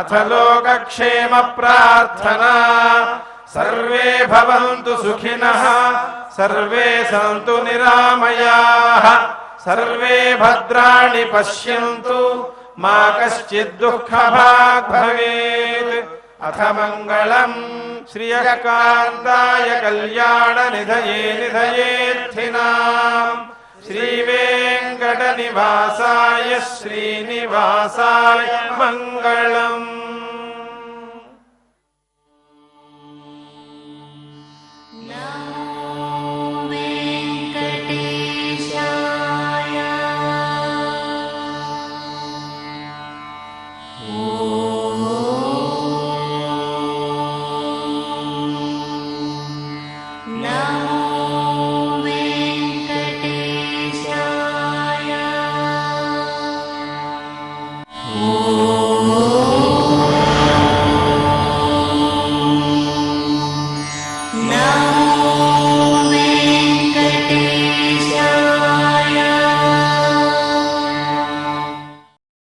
अथ लोकक्षेम प्रार्थना सर्वे भवन्तु सुखिनः सर्वे सन्तु निरामयाः सर्वे भद्राणि पश्यन्तु मा कश्चित् दुःखभाग् भवेत् अथ मङ्गलम् श्रियकान्ताय कल्याणनिधये निधयेऽर्थिनाम् श्रीवेङ्कटनिवासाय श्रीनिवासाय मङ्गलम्।